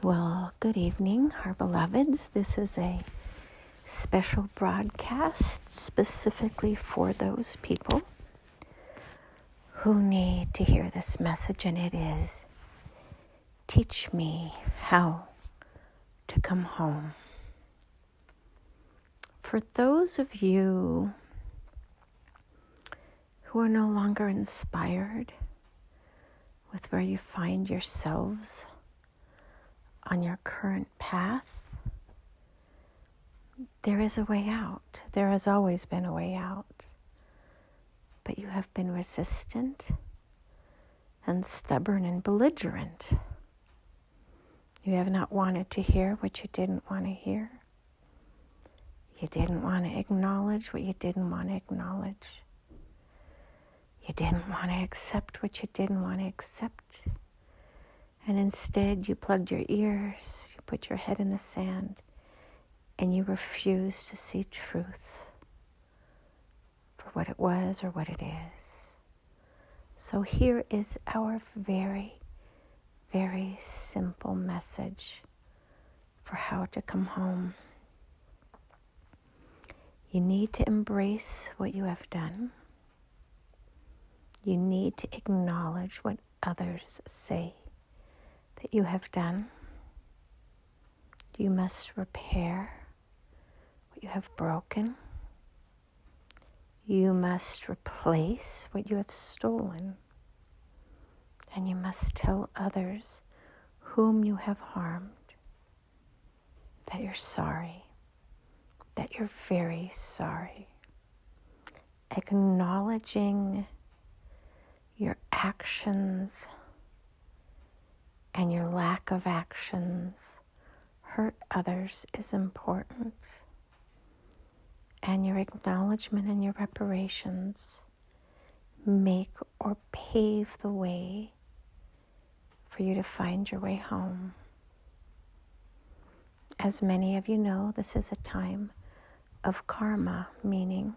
Well, good evening, our beloveds. This is a special broadcast specifically for those people who need to hear this message, and it is, teach me how to come home. For those of you who are no longer inspired with where you find yourselves on your current path, there is a way out. There has always been a way out. But you have been resistant and stubborn and belligerent. You have not wanted to hear what you didn't want to hear. You didn't want to acknowledge what you didn't want to acknowledge. You didn't want to accept what you didn't want to accept. And instead, you plugged your ears, you put your head in the sand, and you refused to see truth for what it was or what it is. So here is our very, very simple message for how to come home. You need to embrace what you have done. You need to acknowledge what others say that you have done. You must repair what you have broken. You must replace what you have stolen. And you must tell others whom you have harmed that you're sorry, that you're very sorry. Acknowledging your actions and your lack of actions hurt others is important. And your acknowledgement and your reparations make or pave the way for you to find your way home. As many of you know, this is a time of karma, meaning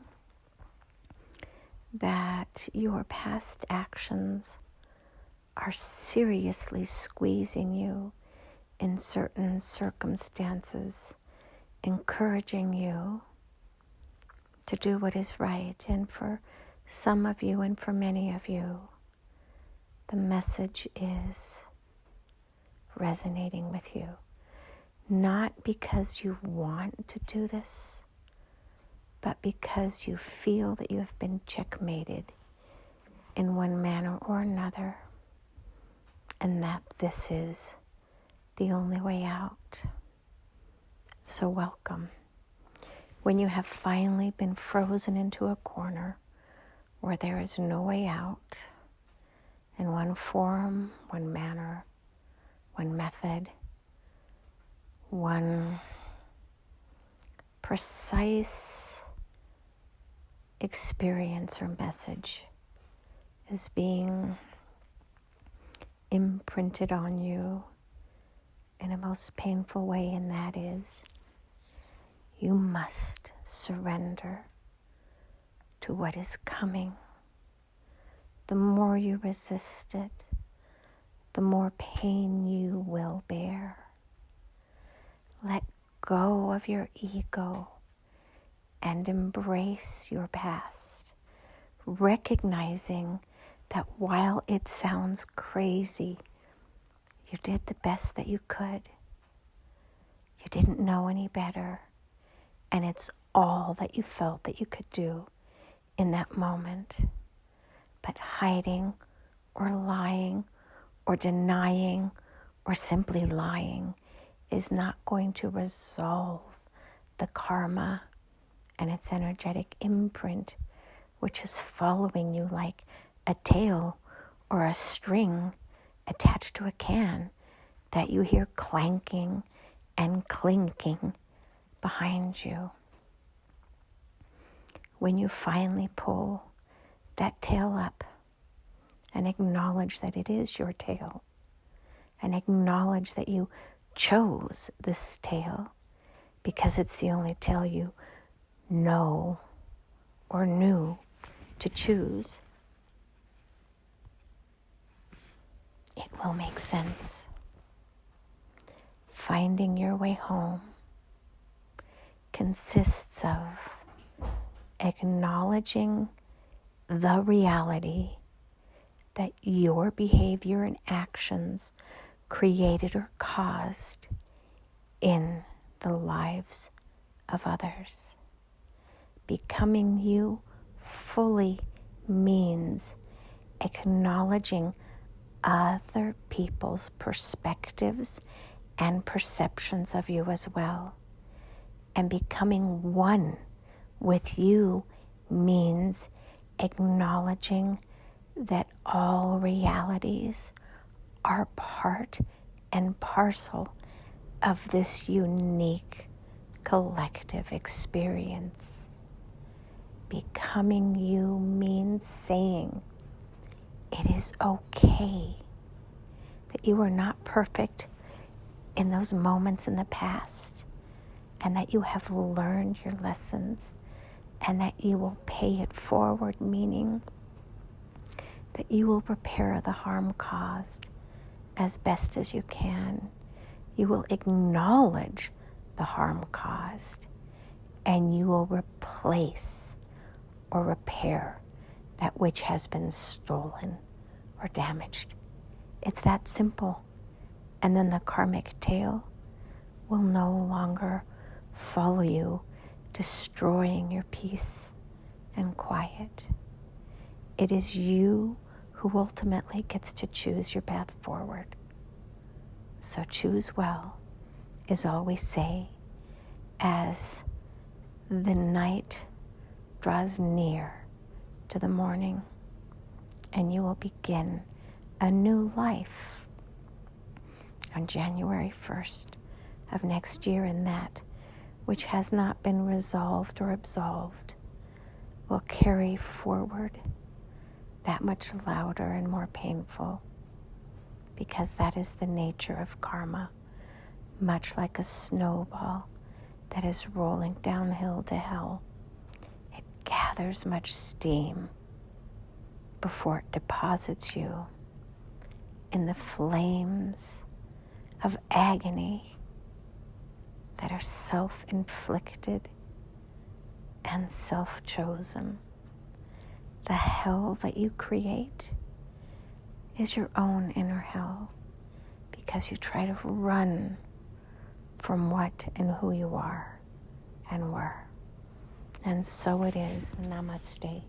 that your past actions are seriously squeezing you in certain circumstances, encouraging you to do what is right. And for some of you and for many of you, the message is resonating with you. Not because you want to do this, but because you feel that you have been checkmated in one manner or another, and that this is the only way out. So welcome. When you have finally been frozen into a corner where there is no way out, in one form, one manner, one method, one precise experience or message is being imprinted on you in a most painful way, and that is, you must surrender to what is coming. The more you resist it, the more pain you will bear. Let go of your ego and embrace your past, recognizing that while it sounds crazy, you did the best that you could. You didn't know any better, and it's all that you felt that you could do in that moment. But hiding or lying or denying or simply lying is not going to resolve the karma and its energetic imprint, which is following you like a tail or a string attached to a can that you hear clanking and clinking behind you. When you finally pull that tail up and acknowledge that it is your tail, and acknowledge that you chose this tail because it's the only tail you know or knew to choose, it will make sense. finding your way home consists of acknowledging the reality that your behavior and actions created or caused in the lives of others. Becoming you fully means acknowledging other people's perspectives and perceptions of you as well. And becoming one with you means acknowledging that all realities are part and parcel of this unique collective experience. Becoming you means saying it is okay that you are not perfect in those moments in the past, and that you have learned your lessons, and that you will pay it forward, meaning that you will repair the harm caused as best as you can. You will acknowledge the harm caused, and you will replace or repair that which has been stolen or damaged. It's that simple. And then the karmic tail will no longer follow you, destroying your peace and quiet. It is you who ultimately gets to choose your path forward. So choose well, is all we say as the night draws near to the morning, and you will begin a new life on January 1st of next year, and that which has not been resolved or absolved will carry forward that much louder and more painful, because that is the nature of karma, much like a snowball that is rolling downhill to hell. It gathers much steam before it deposits you in the flames of agony that are self-inflicted and self-chosen. The hell that you create is your own inner hell, because you try to run from what and who you are and were. And so it is. Namaste.